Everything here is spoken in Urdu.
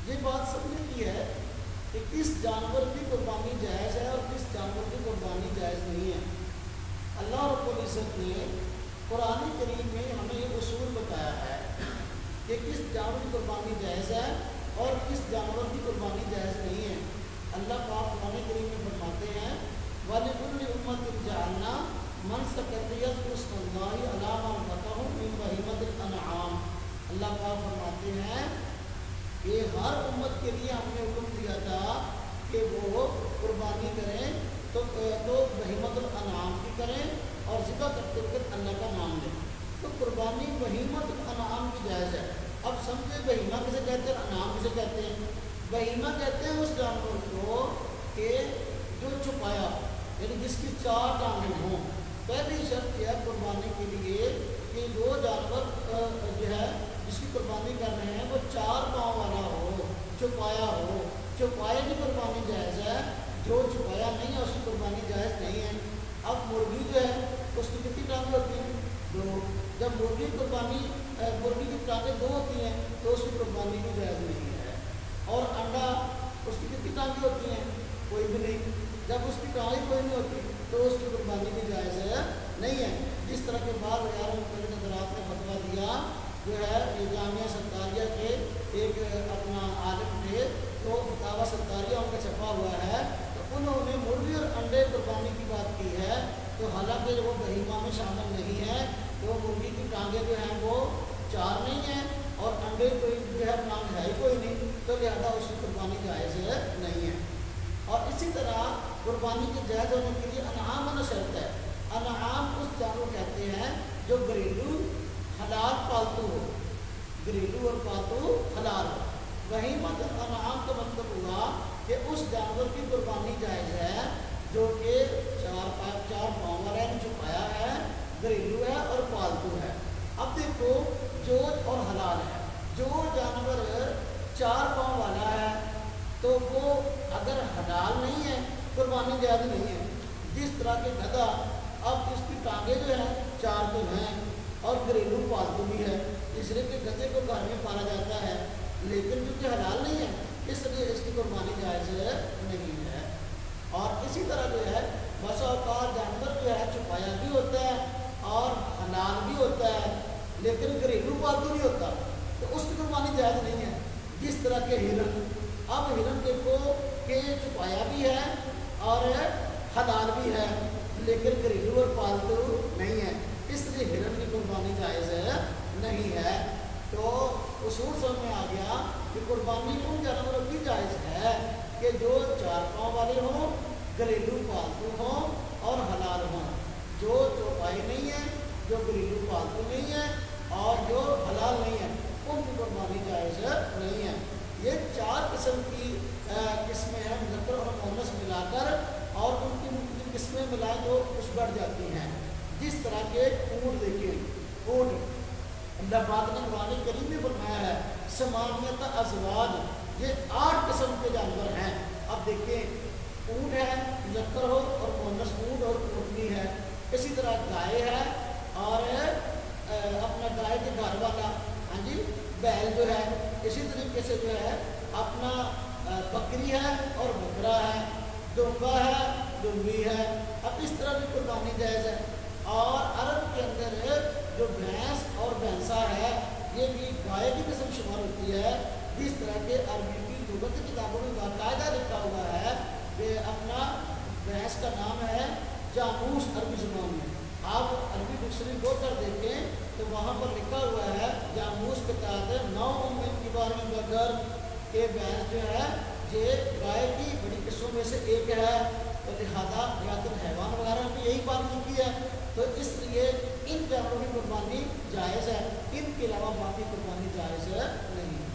یہ بات سمجھنے کی ہے کہ کس جانور کی قربانی جائز ہے اور کس جانور کی قربانی جائز نہیں ہے۔ اللہ رب العزت نے قرآن کریم میں ہمیں یہ اصول بتایا ہے کہ کس جانور کی قربانی جائز ہے اور کس جانور کی قربانی جائز نہیں ہے۔ اللہ پاک قرآن کریم میں فرماتے ہیں وَلِكُلِّ أُمَّةٍ جَعَلْنَا مَنسَكًا لِيَذْكُرُوا اسْمَ اللَّهِ عَلَىٰ مَا رَزَقَهُم مِّن بَهِيمَةِ الْأَنْعَامِ۔ اللہ پاک فرماتے ہیں کہ ہر امت کے لیے ہم نے حکم دیا تھا کہ وہ قربانی کریں تو بہیمۃ الانعام کی کریں اور ذبح کرتے وقت اللہ کا نام لیں۔ تو قربانی بہیمۃ الانعام کی جائز ہے۔ اب سمجھے بہیمہ کسے کہتے ہیں، انعام کسے کہتے ہیں؟ بہیمہ کہتے ہیں اس جانور کو کہ جو چھپایا، یعنی جس کی 4 ٹانگیں ہوں۔ پہلی شرط یہ ہے قربانی کے لیے کہ جو جانور جو ہے جس کی قربانی کر رہے ہیں وہ 4 پاؤں والا ہو، چھپایا ہو۔ چھپائے کی قربانی جائز ہے، جو چھپایا نہیں ہے اس کی قربانی جائز نہیں ہے۔ اب مرغی جو ہے اس کی کتنی ٹانگیں ہوتی ہیں؟ 2۔ جب مرغی کی ٹانگیں 2 ہوتی ہیں تو اس کی قربانی بھی جائز نہیں ہے۔ اور انڈا اس کی کتنی ٹانگیں ہوتی ہیں؟ کوئی بھی نہیں۔ جب اس کی ٹانگیں کوئی نہیں ہوتی تو اس کی قربانی بھی جائز ہے نہیں ہے۔ جس طرح کے بعد غیر مختلف حضرات نے فتویٰ دیا، جو ہے یہ جامعہ ستاریہ کے ایک اپنا عالم تھے، تو فتاویٰ ستاریہ ان کا چھپا ہوا ہے، تو انہوں نے مرغی اور انڈے قربانی کی بات کی ہے۔ تو حالانکہ وہ بہیمہ میں شامل نہیں ہے، تو مرغی کی ٹانگیں جو ہیں وہ 4 نہیں ہیں اور انڈے کوئی جو ہے ٹانگ ہے ہی کوئی نہیں، تو لہٰذا اس کی قربانی جائز نہیں ہے۔ اور اسی طرح قربانی کے جائز ہونے کے لیے انعام ہونا شرط ہے۔ انعام اس جانور کہتے ہیں جو گھریلو حلال پالتو ہو، گھریلو اور پالتو حلال ہو۔ بہیمۃ الانعام کا مطلب ہوا کہ اس جانور کی قربانی جائز ہے جو کہ 4 پاؤں والا ہے، چھپایا ہے، گھریلو ہے اور پالتو ہے۔ اب دیکھو جوت اور حلال ہے۔ جو جانور 4 پاؤں والا ہے تو وہ اگر حلال نہیں ہے قربانی جائز نہیں ہے۔ جس طرح کے گدھا، اب اس کی ٹانگیں جو ہیں 4 تو ہیں اور گھریلو پالتو بھی ہے، اس لیے کہ گدھے کو گھر میں پالا جاتا ہے، لیکن کیونکہ حلال نہیں ہے اس لیے اس کی قربانی جائز نہیں ہے۔ اور اسی طرح جو ہے بسا اوقات جانور جو ہے چھپایا بھی ہوتا ہے اور حلال بھی ہوتا ہے لیکن گھریلو پالتو نہیں ہوتا، تو اس کی قربانی جائز نہیں ہے۔ جس طرح کے ہرن، اب ہرن دیکھو کہ چھپایا بھی ہے اور حلال بھی ہے لیکن گھریلو اور پالتو نہیں ہے، اس لیے ہرن کی قربانی جائز نہیں ہے۔ تو اصول سمجھ میں آ گیا کہ قربانی ان جانوروں کی جائز ہے کہ جو 4 پاؤں والے ہوں، گھریلو پالتو ہوں اور حلال ہوں۔ جو چوپائے نہیں ہیں، جو گھریلو پالتو نہیں ہیں اور جو حلال نہیں ہیں، ان کی قربانی جائز نہیں ہے۔ یہ 4 قسم کی قسمیں ہیں، مذکر اور مؤنث ملا کر، اور ان کی مختلف قسمیں ملا تو کچھ بڑھ جاتی ہیں۔ جس طرح کے اونٹ دیکھیں، اونٹ اللہ پاک نے قرآن کریم میں فرمایا ہے ثمانیۃ ازواج، یہ 8 قسم کے جانور ہیں۔ اب دیکھیں اونٹ ہے، مذکر ہو اور مؤنث اونٹ اور اونٹنی ہے۔ اسی طرح گائے ہے اور اپنا گائے کے گھر والا، ہاں جی، بیل جو ہے، اسی طریقے سے جو ہے اپنا بکری ہے اور بکرا ہے، ڈونگا ہے، ڈونگی ہے۔ اب اس طرح کی قربانی جائز ہے۔ اور عرب کے اندر جو بھینس اور بھینسا ہے یہ بھی گائے کی قسم شمار ہوتی ہے۔ جس طرح کے عربی کی لغت کتابوں میں باقاعدہ لکھا ہوا ہے کہ اپنا بھینس کا نام ہے جاموس عربی زبان میں۔ آپ عربی ڈکشنری کھول کر دیکھیں تو وہاں پر لکھا ہوا ہے جاموس کے تحت 9 امت کی بارے میں بگر کہ بھینس جو ہے یہ گائے کی بڑی قسموں میں سے ایک ہے، تو لہٰذا حیات الحیوان وغیرہ میں یہی بات لکھی ہے، تو اس لیے ان جانوروں کی قربانی جائز ہے، ان کے علاوہ باقی قربانی جائز نہیں ہے۔